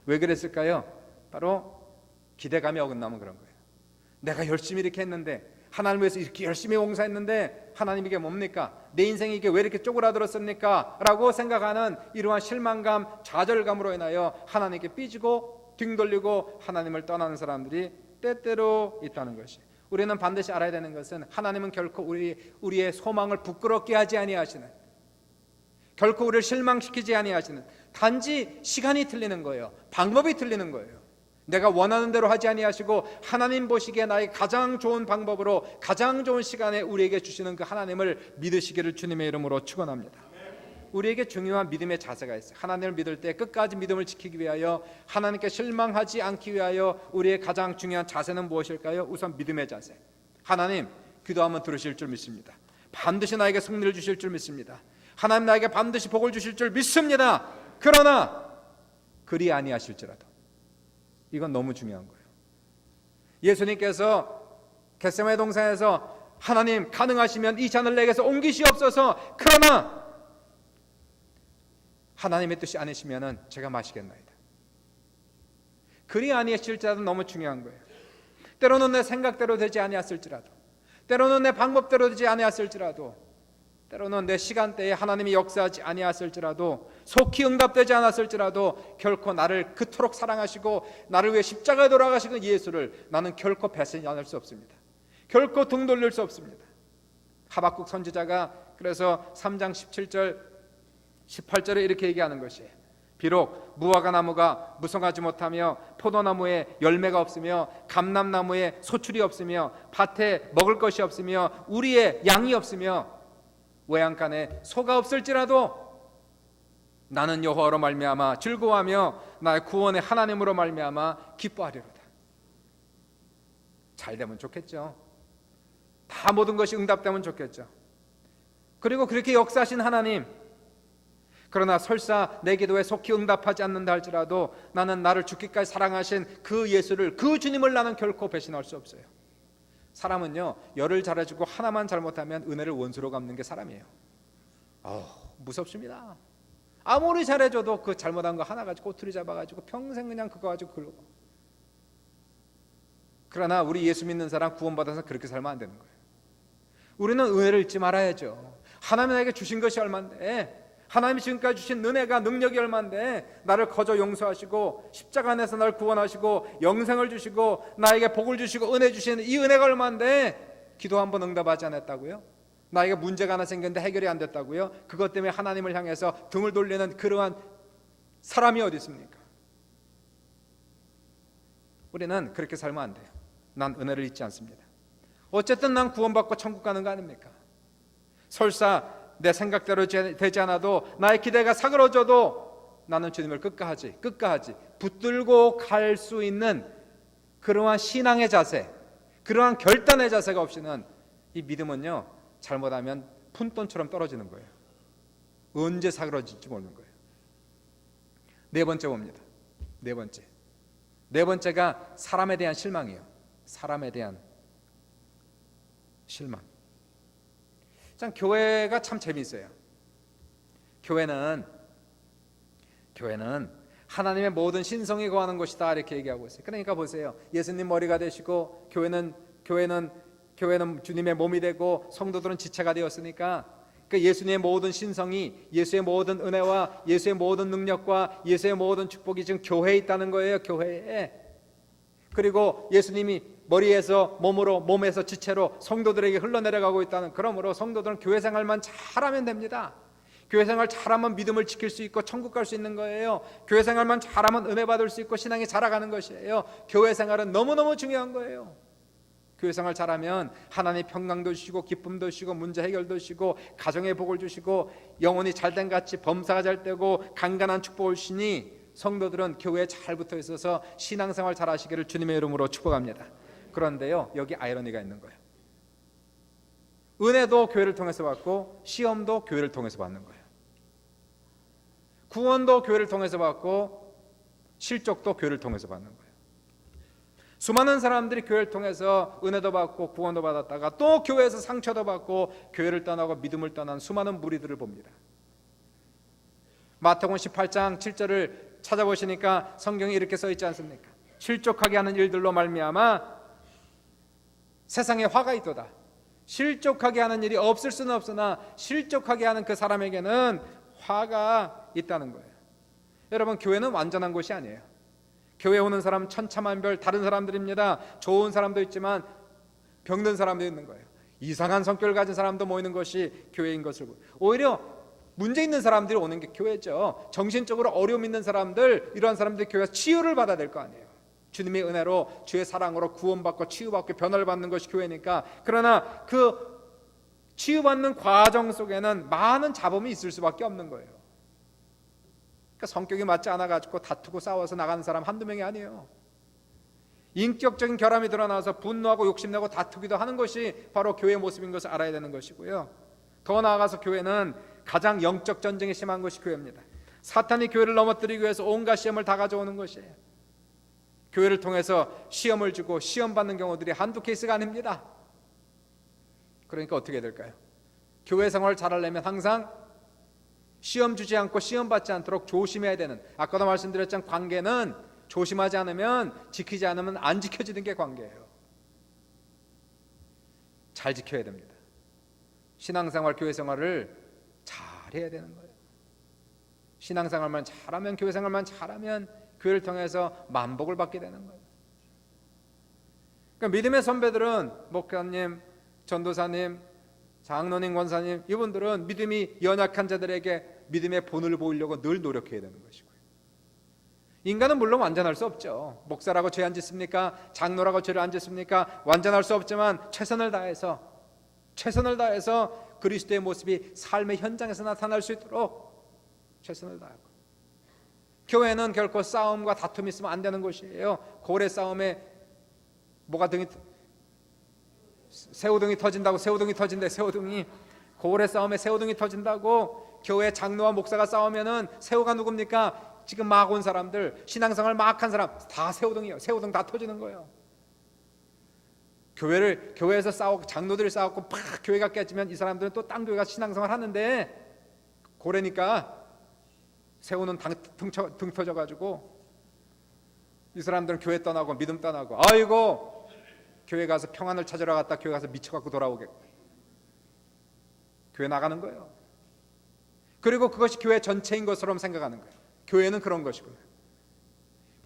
왜 그랬을까요? 바로 기대감이 어긋나면 그런 거예요. 내가 열심히 이렇게 했는데, 하나님 위해서 이렇게 열심히 봉사했는데 하나님 이게 뭡니까? 내 인생이 이게 왜 이렇게 쪼그라들었습니까? 라고 생각하는 이러한 실망감, 좌절감으로 인하여 하나님께 삐지고 등 돌리고 하나님을 떠나는 사람들이 때때로 있다는 것이, 우리는 반드시 알아야 되는 것은 하나님은 결코 우리의 소망을 부끄럽게 하지 아니하시는, 결코 우리를 실망시키지 아니하시는, 단지 시간이 틀리는 거예요. 방법이 틀리는 거예요. 내가 원하는 대로 하지 아니하시고 하나님 보시기에 나의 가장 좋은 방법으로 가장 좋은 시간에 우리에게 주시는 그 하나님을 믿으시기를 주님의 이름으로 축원합니다. 우리에게 중요한 믿음의 자세가 있어요. 하나님을 믿을 때 끝까지 믿음을 지키기 위하여, 하나님께 실망하지 않기 위하여 우리의 가장 중요한 자세는 무엇일까요? 우선 믿음의 자세. 하나님, 기도하면 들으실 줄 믿습니다. 반드시 나에게 승리를 주실 줄 믿습니다. 하나님, 나에게 반드시 복을 주실 줄 믿습니다. 그러나 그리 아니하실지라도, 이건 너무 중요한 거예요. 예수님께서 겟세마네 동산에서 하나님 가능하시면 이 잔을 내게서 옮기시옵소서, 그러나 하나님의 뜻이 아니시면 제가 마시겠나이다. 그리 아니하실지라도 너무 중요한 거예요. 때로는 내 생각대로 되지 아니했을지라도, 때로는 내 방법대로 되지 아니했을지라도, 때로는 내 시간대에 하나님이 역사하지 아니하실지라도, 속히 응답되지 않았을지라도 결코 나를 그토록 사랑하시고 나를 위해 십자가에 돌아가시는 예수를 나는 결코 배신하지 않을 수 없습니다. 결코 등 돌릴 수 없습니다. 하박국 선지자가 그래서 3장 17절 18절에 이렇게 얘기하는 것이에요. 비록 무화과 나무가 무성하지 못하며 포도나무에 열매가 없으며 감람나무에 소출이 없으며 밭에 먹을 것이 없으며 우리의 양이 없으며 외양간에 소가 없을지라도 나는 여호와로 말미암아 즐거워하며 나의 구원의 하나님으로 말미암아 기뻐하리로다. 잘 되면 좋겠죠. 다 모든 것이 응답되면 좋겠죠. 그리고 그렇게 역사하신 하나님, 그러나 설사 내 기도에 속히 응답하지 않는다 할지라도 나는 나를 죽기까지 사랑하신 그 예수를, 그 주님을 나는 결코 배신할 수 없어요. 사람은요, 열을 잘해주고 하나만 잘못하면 은혜를 원수로 갚는 게 사람이에요. 무섭습니다. 아무리 잘해줘도 그 잘못한 거 하나 가지고 꼬투리 잡아가지고 평생 그냥 그거 가지고 굴고. 그러나 우리 예수 믿는 사람 구원받아서 그렇게 살면 안 되는 거예요. 우리는 은혜를 잊지 말아야죠. 하나님 나에게 주신 것이 얼마인데, 하나님이 지금까지 주신 은혜가, 능력이 얼마인데, 나를 거저 용서하시고 십자가 안에서 나를 구원하시고 영생을 주시고 나에게 복을 주시고 은혜 주시는 이 은혜가 얼마인데 기도 한번 응답하지 않았다고요? 나에게 문제가 하나 생겼는데 해결이 안 됐다고요? 그것 때문에 하나님을 향해서 등을 돌리는 그러한 사람이 어디 있습니까? 우리는 그렇게 살면 안 돼요. 난 은혜를 잊지 않습니다. 어쨌든 난 구원받고 천국 가는 거 아닙니까? 설사 내 생각대로 되지 않아도, 나의 기대가 사그러져도 나는 주님을 끝까지 붙들고 갈 수 있는 그러한 신앙의 자세, 그러한 결단의 자세가 없이는 이 믿음은요, 잘못하면 푼돈처럼 떨어지는 거예요. 언제 사그러질지 모르는 거예요. 네 번째 봅니다. 네 번째가 사람에 대한 실망이에요. 사람에 대한 실망. 참, 교회가 참 재미있어요. 교회는 하나님의 모든 신성이 거하는 곳이다, 이렇게 얘기하고 있어요. 그러니까 보세요. 예수님 머리가 되시고 교회는 주님의 몸이 되고 성도들은 지체가 되었으니까, 그 예수님의 모든 신성이, 예수의 모든 은혜와 예수의 모든 능력과 예수의 모든 축복이 지금 교회에 있다는 거예요. 교회에. 그리고 예수님이 머리에서 몸에서 지체로 성도들에게 흘러내려가고 있다는, 그러므로 성도들은 교회 생활만 잘하면 됩니다. 교회 생활 잘하면 믿음을 지킬 수 있고 천국 갈 수 있는 거예요. 교회 생활만 잘하면 은혜 받을 수 있고 신앙이 자라가는 것이에요. 교회 생활은 너무너무 중요한 거예요. 교회 생활 잘하면 하나님 평강도 주시고 기쁨도 주시고 문제 해결도 주시고 가정의 복을 주시고 영혼이 잘된 같이 범사가 잘 되고 간간한 축복을 주시니, 성도들은 교회에 잘 붙어 있어서 신앙생활 잘 하시기를 주님의 이름으로 축복합니다. 그런데요, 여기 아이러니가 있는 거예요. 은혜도 교회를 통해서 받고 시험도 교회를 통해서 받는 거예요. 구원도 교회를 통해서 받고 실족도 교회를 통해서 받는 거예요. 수많은 사람들이 교회를 통해서 은혜도 받고 구원도 받았다가 또 교회에서 상처도 받고 교회를 떠나고 믿음을 떠난 수많은 무리들을 봅니다. 마태복음 18장 7절을 찾아보시니까 성경에 이렇게 써 있지 않습니까? 실족하게 하는 일들로 말미암아 세상에 화가 있도다. 실족하게 하는 일이 없을 수는 없으나 실족하게 하는 그 사람에게는 화가 있다는 거예요. 여러분, 교회는 완전한 곳이 아니에요. 교회 오는 사람 천차만별 다른 사람들입니다. 좋은 사람도 있지만 병든 사람도 있는 거예요. 이상한 성격을 가진 사람도 모이는 것이 교회인 것을 보여요. 오히려 문제 있는 사람들이 오는 게 교회죠. 정신적으로 어려움 있는 사람들, 이러한 사람들이 교회에서 치유를 받아야 될 거 아니에요. 주님의 은혜로 주의 사랑으로 구원받고 치유받고 변화를 받는 것이 교회니까. 그러나 그 치유받는 과정 속에는 많은 잡음이 있을 수밖에 없는 거예요. 그러니까 성격이 맞지 않아가지고 다투고 싸워서 나가는 사람 한두 명이 아니에요. 인격적인 결함이 드러나서 분노하고 욕심내고 다투기도 하는 것이 바로 교회의 모습인 것을 알아야 되는 것이고요. 더 나아가서 교회는 가장 영적 전쟁이 심한 것이 교회입니다. 사탄이 교회를 넘어뜨리기 위해서 온갖 시험을 다 가져오는 것이에요. 교회를 통해서 시험을 주고 시험 받는 경우들이 한두 케이스가 아닙니다. 그러니까 어떻게 될까요? 교회 생활을 잘하려면 항상 시험 주지 않고 시험 받지 않도록 조심해야 되는, 아까도 말씀드렸지만 관계는 조심하지 않으면, 지키지 않으면 안 지켜지는 게 관계예요. 잘 지켜야 됩니다. 신앙생활, 교회생활을 잘해야 되는 거예요. 신앙생활만 잘하면, 교회생활만 잘하면 교회를 통해서 만복을 받게 되는 거예요. 그러니까 믿음의 선배들은, 목사님, 전도사님, 장로님, 권사님, 이분들은 믿음이 연약한 자들에게 믿음의 본을 보이려고 늘 노력해야 되는 것이고요. 인간은 물론 완전할 수 없죠. 목사라고 죄 안 짓습니까? 장로라고 죄를 안 짓습니까? 완전할 수 없지만 최선을 다해서 그리스도의 모습이 삶의 현장에서 나타날 수 있도록 최선을 다하고, 교회는 결코 싸움과 다툼이 있으면 안 되는 곳이에요. 고래 싸움에 새우등이 터진다고, 고래 싸움에 새우등이 터진다고. 교회 장로와 목사가 싸우면은 새우가 누굽니까? 지금 막 온 사람들, 신앙생활 막 한 사람 다 새우등이에요. 새우등 다 터지는 거예요. 교회에서 싸우고 장로들이 싸우고 팍 교회가 깨지면 이 사람들은 또 딴 교회 가서 신앙생활 하는데, 고래니까 새우는 등 터져가지고 이 사람들은 교회 떠나고 믿음 떠나고, 아이고 교회 가서 평안을 찾으러 갔다 교회 가서 미쳐갖고 돌아오겠고, 교회 나가는 거예요. 그리고 그것이 교회 전체인 것처럼 생각하는 거예요. 교회는 그런 것이구나.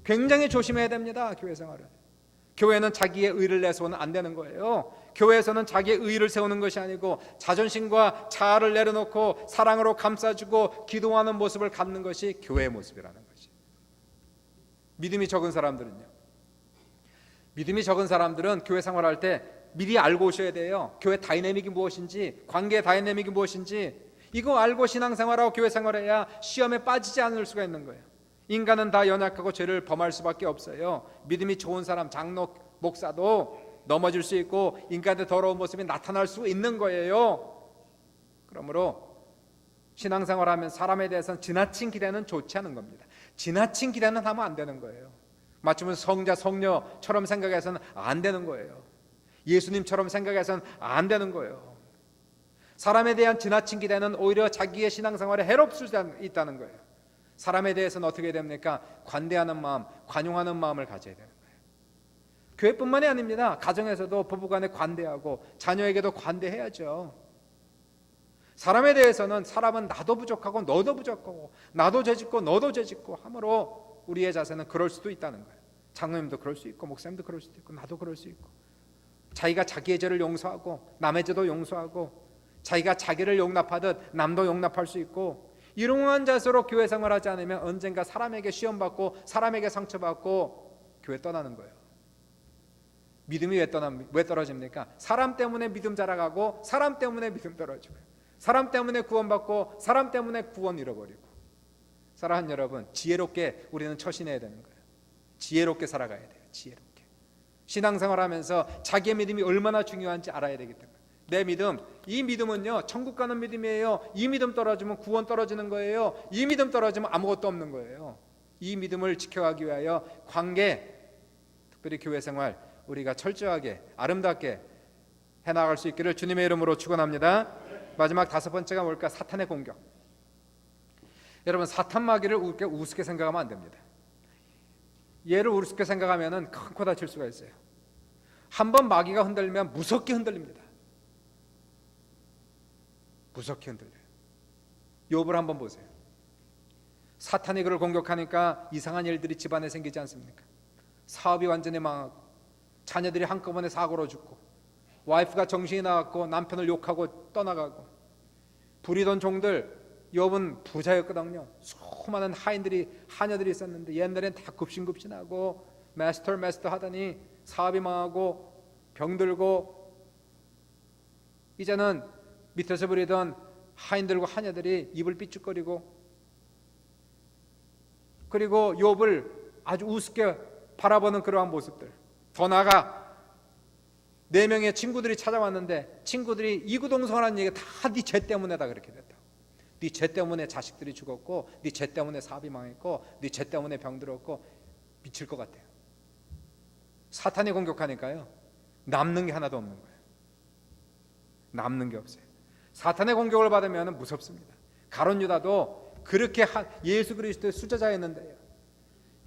굉장히 조심해야 됩니다. 교회 생활은. 교회는 자기의 의를 내세우면 안 되는 거예요. 교회에서는 자기의 의를 세우는 것이 아니고 자존심과 자아를 내려놓고 사랑으로 감싸주고 기도하는 모습을 갖는 것이 교회의 모습이라는 것이. 믿음이 적은 사람들은요, 믿음이 적은 사람들은 교회 생활할 때 미리 알고 오셔야 돼요. 교회 다이내믹이 무엇인지, 관계의 다이내믹이 무엇인지, 이거 알고 신앙생활하고 교회 생활해야 시험에 빠지지 않을 수가 있는 거예요. 인간은 다 연약하고 죄를 범할 수밖에 없어요. 믿음이 좋은 사람, 장로, 목사도 넘어질 수 있고 인간의 더러운 모습이 나타날 수 있는 거예요. 그러므로 신앙생활하면 사람에 대해서는 지나친 기대는 좋지 않은 겁니다. 지나친 기대는 하면 안 되는 거예요. 마침은 성자, 성녀처럼 생각해서는 안 되는 거예요. 예수님처럼 생각해서는 안 되는 거예요. 사람에 대한 지나친 기대는 오히려 자기의 신앙생활에 해롭을 수 있다는 거예요. 사람에 대해서는 어떻게 됩니까? 관대하는 마음, 관용하는 마음을 가져야 되는 거예요. 교회뿐만이 아닙니다. 가정에서도 부부간에 관대하고 자녀에게도 관대해야죠. 사람에 대해서는, 사람은 나도 부족하고 너도 부족하고 나도 죄짓고 너도 죄짓고 하므로 우리의 자세는 그럴 수도 있다는 거예요. 장로님도 그럴 수 있고 목사님도 그럴 수도 있고 나도 그럴 수 있고, 자기가 자기의 죄를 용서하고 남의 죄도 용서하고, 자기가 자기를 용납하듯 남도 용납할 수 있고, 이러한 자세로 교회 생활하지 않으면 언젠가 사람에게 시험받고 사람에게 상처받고 교회 떠나는 거예요. 믿음이 왜 떨어집니까? 사람 때문에 믿음 자라가고 사람 때문에 믿음 떨어지고요. 사람 때문에 구원받고 사람 때문에 구원 잃어버리고. 사랑하는 여러분, 지혜롭게 우리는 처신해야 되는 거예요. 지혜롭게 살아가야 돼요. 지혜롭게. 신앙생활하면서 자기의 믿음이 얼마나 중요한지 알아야 되기 때문에. 내 믿음, 이 믿음은요 천국 가는 믿음이에요. 이 믿음 떨어지면 구원 떨어지는 거예요. 이 믿음 떨어지면 아무것도 없는 거예요. 이 믿음을 지켜가기 위하여 관계, 특별히 교회 생활 우리가 철저하게 아름답게 해나갈 수 있기를 주님의 이름으로 축원합니다. 마지막 다섯 번째가 뭘까? 사탄의 공격. 여러분, 사탄 마귀를 우습게 생각하면 안 됩니다. 얘를 우습게 생각하면은 큰 코 다칠 수가 있어요. 한번 마귀가 흔들면 무섭게 흔들립니다. 무섭게 흔들려요. 욥을 한번 보세요. 사탄이 그를 공격하니까 이상한 일들이 집안에 생기지 않습니까? 사업이 완전히 망하고 자녀들이 한꺼번에 사고로 죽고 와이프가 정신이 나갔고 남편을 욕하고 떠나가고 부리던 종들, 욥은 부자였거든요. 수많은 하녀들이 있었는데 옛날엔 다 급신급신하고 마스터 하더니 사업이 망하고 병들고 이제는 밑에서 부리던 하인들과 하녀들이 입을 삐죽거리고, 그리고 욥을 아주 우습게 바라보는 그러한 모습들. 더 나아가 4명의 친구들이 찾아왔는데 친구들이 이구동성하는 얘기가 다 네 죄 때문에다 그렇게 됐다. 네 죄 때문에 자식들이 죽었고, 네 죄 때문에 사업이 망했고, 네 죄 때문에 병들었고. 미칠 것 같아요. 사탄이 공격하니까요, 남는 게 하나도 없는 거예요. 남는 게 없어요. 사탄의 공격을 받으면 무섭습니다. 가룟 유다도 그렇게 예수 그리스도의 수제자였는데요,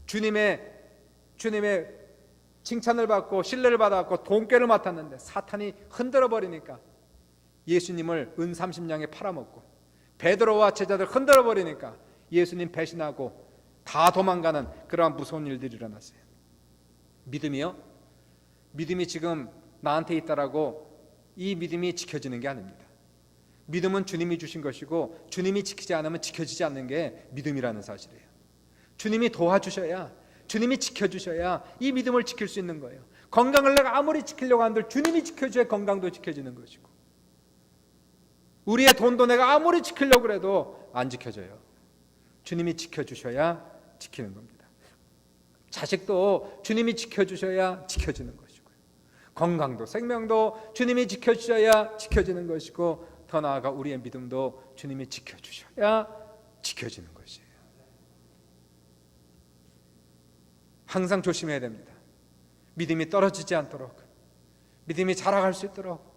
주님의 칭찬을 받고 신뢰를 받았고 돈꾀를 맡았는데 사탄이 흔들어 버리니까 예수님을 은 30냥에 팔아먹고, 베드로와 제자들 흔들어 버리니까 예수님 배신하고 다 도망가는 그러한 무서운 일들이 일어났어요. 믿음이요? 믿음이 지금 나한테 있다라고 이 믿음이 지켜지는 게 아닙니다. 믿음은 주님이 주신 것이고 주님이 지키지 않으면 지켜지지 않는 게 믿음이라는 사실이에요. 주님이 도와주셔야, 주님이 지켜주셔야 이 믿음을 지킬 수 있는 거예요. 건강을 내가 아무리 지키려고 한들 주님이 지켜줘야 건강도 지켜지는 것이고, 우리의 돈도 내가 아무리 지키려고 해도 안 지켜져요. 주님이 지켜주셔야 지키는 겁니다. 자식도 주님이 지켜주셔야 지켜지는 것이고요. 건강도 생명도 주님이 지켜주셔야 지켜지는 것이고, 더 나아가 우리의 믿음도 주님이 지켜주셔야 지켜지는 것이에요. 항상 조심해야 됩니다. 믿음이 떨어지지 않도록, 믿음이 자라갈 수 있도록.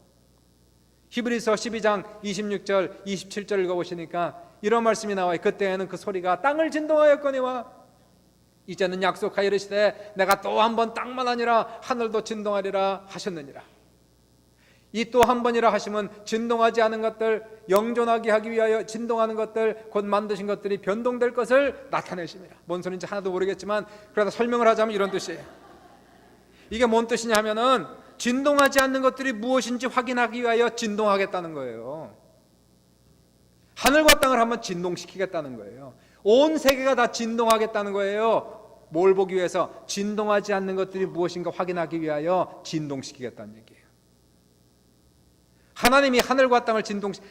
히브리서 12장 26절 27절 읽어보시니까 이런 말씀이 나와요. 그때에는 그 소리가 땅을 진동하였거니와 이제는 약속하여 이르시되 내가 또 한 번 땅만 아니라 하늘도 진동하리라 하셨느니라. 이 또 한 번이라 하시면 진동하지 않은 것들, 영존하게 하기 위하여 진동하는 것들, 곧 만드신 것들이 변동될 것을 나타내십니다. 뭔 소리인지 하나도 모르겠지만 그래도 설명을 하자면 이런 뜻이에요. 이게 뭔 뜻이냐 하면은 진동하지 않는 것들이 무엇인지 확인하기 위하여 진동하겠다는 거예요. 하늘과 땅을 한번 진동시키겠다는 거예요. 온 세계가 다 진동하겠다는 거예요. 뭘 보기 위해서? 진동하지 않는 것들이 무엇인가 확인하기 위하여 진동시키겠다는 얘기예요. 하나님이 하늘과 땅을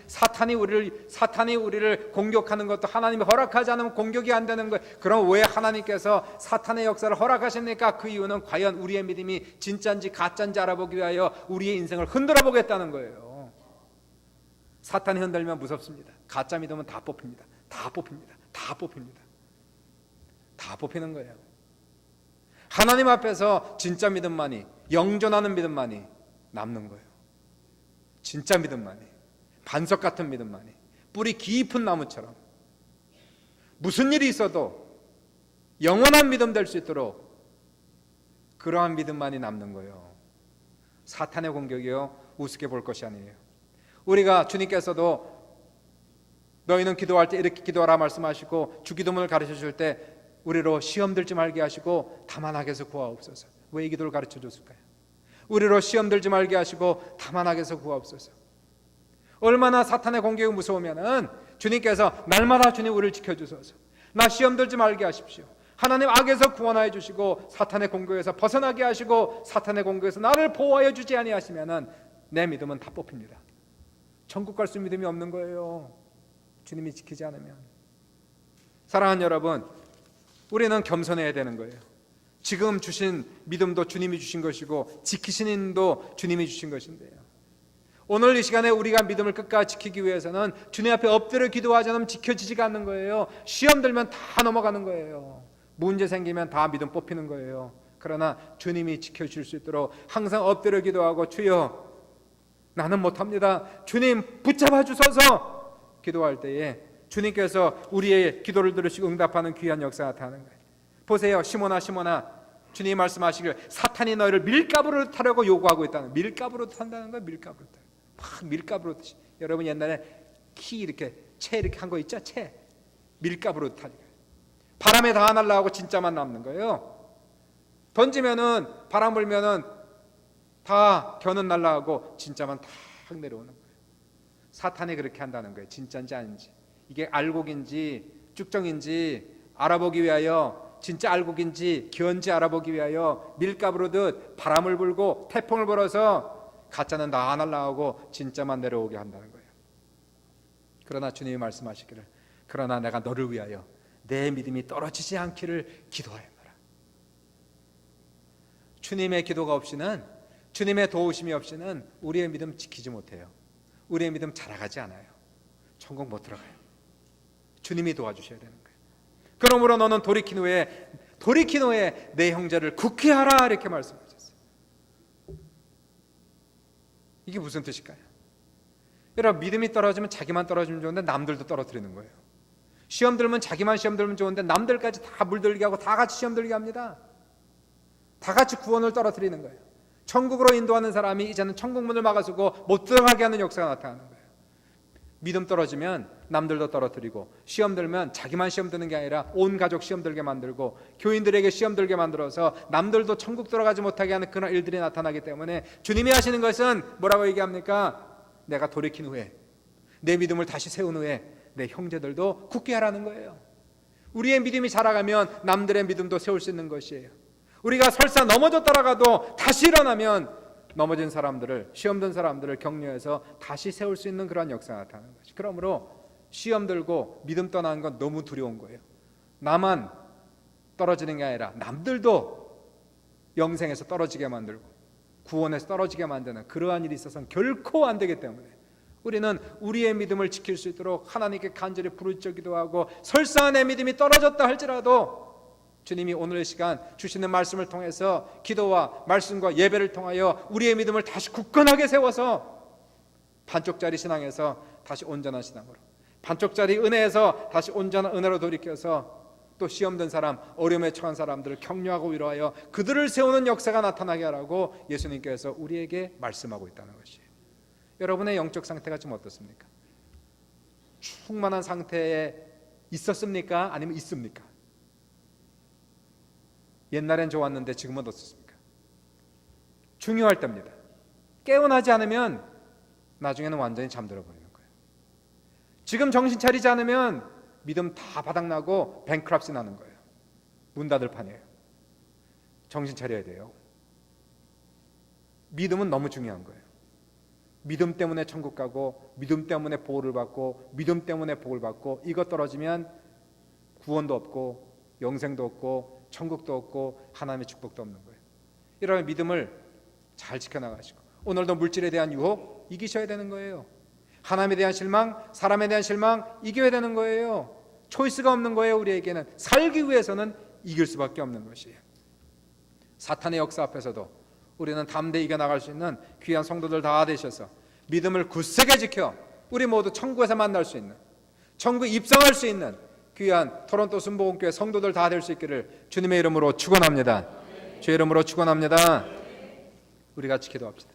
사탄이 우리를 공격하는 것도 하나님이 허락하지 않으면 공격이 안 되는 거예요. 그럼 왜 하나님께서 사탄의 역사를 허락하십니까? 그 이유는 과연 우리의 믿음이 진짜인지 가짜인지 알아보기 위하여 우리의 인생을 흔들어 보겠다는 거예요. 사탄이 흔들면 무섭습니다. 가짜 믿음은 다 뽑힙니다. 다 뽑히는 거예요. 하나님 앞에서 진짜 믿음만이, 영존하는 믿음만이 남는 거예요. 진짜 믿음만이, 반석 같은 믿음만이, 뿌리 깊은 나무처럼 무슨 일이 있어도 영원한 믿음 될 수 있도록 그러한 믿음만이 남는 거예요. 사탄의 공격이요 우습게 볼 것이 아니에요. 우리가 주님께서도 너희는 기도할 때 이렇게 기도하라 말씀하시고 주기도문을 가르쳐 줄 때 우리로 시험 들지 말게 하시고 다만 악에서 구하옵소서. 왜 이 기도를 가르쳐 줬을까요? 우리로 시험 들지 말게 하시고 다만 악에서 구하옵소서. 얼마나 사탄의 공격이 무서우면은 주님께서 날마다 주님 우리를 지켜주소서, 나 시험 들지 말게 하십시오, 하나님 악에서 구원하여 주시고 사탄의 공격에서 벗어나게 하시고 사탄의 공격에서 나를 보호하여 주지 아니하시면은 내 믿음은 다 뽑힙니다. 천국 갈 수 믿음이 없는 거예요. 주님이 지키지 않으면. 사랑하는 여러분, 우리는 겸손해야 되는 거예요. 지금 주신 믿음도 주님이 주신 것이고 지키신 인도 주님이 주신 것인데요, 오늘 이 시간에 우리가 믿음을 끝까지 지키기 위해서는 주님 앞에 엎드려 기도하지 않으면 지켜지지가 않는 거예요. 시험 들면 다 넘어가는 거예요. 문제 생기면 다 믿음 뽑히는 거예요. 그러나 주님이 지켜주실 수 있도록 항상 엎드려 기도하고 주여 나는 못합니다, 주님 붙잡아 주소서 기도할 때에 주님께서 우리의 기도를 들으시고 응답하는 귀한 역사가 나타나는 거예요. 보세요. 시몬아 주님이 말씀하시길 사탄이 너희를 밀가부로 타려고 요구하고 있다는, 밀가부로 탄다는 거예요. 밀가부로 타. 막 밀가부로 타시. 여러분 옛날에 키 이렇게 채 이렇게 한 거 있죠? 채 밀가부로 타는 거예요. 바람에 다 날라가고 진짜만 남는 거예요. 던지면은 바람 불면은 다 겨는 날라가고 진짜만 탁 내려오는 거예요. 사탄이 그렇게 한다는 거예요. 진짜인지 아닌지, 이게 알곡인지 쭉정인지 알아보기 위하여, 진짜 알곡인지 기언지 알아보기 위하여 밀가부로듯 바람을 불고 태풍을 불어서 가짜는 다 날아가고 진짜만 내려오게 한다는 거예요. 그러나 주님이 말씀하시기를 그러나 내가 너를 위하여 내 믿음이 떨어지지 않기를 기도하였노라. 주님의 기도가 없이는, 주님의 도우심이 없이는 우리의 믿음 지키지 못해요. 우리의 믿음 자라가지 않아요. 천국 못 들어가요. 주님이 도와주셔야 되는 거예요. 그러므로 너는 돌이킨 후에 내 형제를 굳게 하라, 이렇게 말씀하셨어요. 이게 무슨 뜻일까요? 여러분, 믿음이 떨어지면 자기만 떨어지면 좋은데 남들도 떨어뜨리는 거예요. 시험 들면 자기만 시험 들면 좋은데 남들까지 다 물들게 하고 다 같이 시험 들게 합니다. 다 같이 구원을 떨어뜨리는 거예요. 천국으로 인도하는 사람이 이제는 천국문을 막아서고 못 들어가게 하는 역사가 나타나는 거예요. 믿음 떨어지면 남들도 떨어뜨리고, 시험 들면 자기만 시험 드는 게 아니라 온 가족 시험 들게 만들고, 교인들에게 시험 들게 만들어서 남들도 천국 들어가지 못하게 하는 그런 일들이 나타나기 때문에 주님이 하시는 것은 뭐라고 얘기합니까? 내가 돌이킨 후에, 내 믿음을 다시 세운 후에 내 형제들도 굳게 하라는 거예요. 우리의 믿음이 자라가면 남들의 믿음도 세울 수 있는 것이에요. 우리가 설사 넘어졌더라도 다시 일어나면 넘어진 사람들을, 시험 든 사람들을 격려해서 다시 세울 수 있는 그런 역사가 나타나는 거죠. 그러므로 시험 들고 믿음 떠나는 건 너무 두려운 거예요. 나만 떨어지는 게 아니라 남들도 영생에서 떨어지게 만들고 구원에서 떨어지게 만드는 그러한 일이 있어서는 결코 안 되기 때문에 우리는 우리의 믿음을 지킬 수 있도록 하나님께 간절히 부르짖기도 하고, 설사 내 믿음이 떨어졌다 할지라도 주님이 오늘 시간 주시는 말씀을 통해서, 기도와 말씀과 예배를 통하여 우리의 믿음을 다시 굳건하게 세워서 반쪽짜리 신앙에서 다시 온전한 신앙으로, 반쪽짜리 은혜에서 다시 온전한 은혜로 돌이켜서 또 시험 든 사람, 어려움에 처한 사람들을 격려하고 위로하여 그들을 세우는 역사가 나타나게 하라고 예수님께서 우리에게 말씀하고 있다는 것이에요. 여러분의 영적 상태가 지금 어떻습니까? 충만한 상태에 있었습니까? 아니면 있습니까? 옛날엔 좋았는데 지금은 어떻습니까? 중요할 때입니다. 깨어나지 않으면 나중에는 완전히 잠들어 버리는 거예요. 지금 정신 차리지 않으면 믿음 다 바닥나고 뱅크럽시 나는 거예요. 문 닫을 판이에요. 정신 차려야 돼요. 믿음은 너무 중요한 거예요. 믿음 때문에 천국 가고, 믿음 때문에 보호를 받고, 믿음 때문에 복을 받고, 이거 떨어지면 구원도 없고 영생도 없고 천국도 없고 하나님의 축복도 없는 거예요. 이런 믿음을 잘 지켜나가시고, 오늘도 물질에 대한 유혹 이기셔야 되는 거예요. 하나님에 대한 실망, 사람에 대한 실망 이겨야 되는 거예요. 초이스가 없는 거예요. 우리에게는 살기 위해서는 이길 수밖에 없는 것이에요. 사탄의 역사 앞에서도 우리는 담대히 이겨나갈 수 있는 귀한 성도들 다 되셔서 믿음을 굳세게 지켜 우리 모두 천국에서 만날 수 있는, 천국에 입성할 수 있는 귀한 토론토 순복음교회 성도들 다 될 수 있기를 주님의 이름으로 축원합니다. 주의 이름으로 축원합니다. 우리 같이 기도합시다.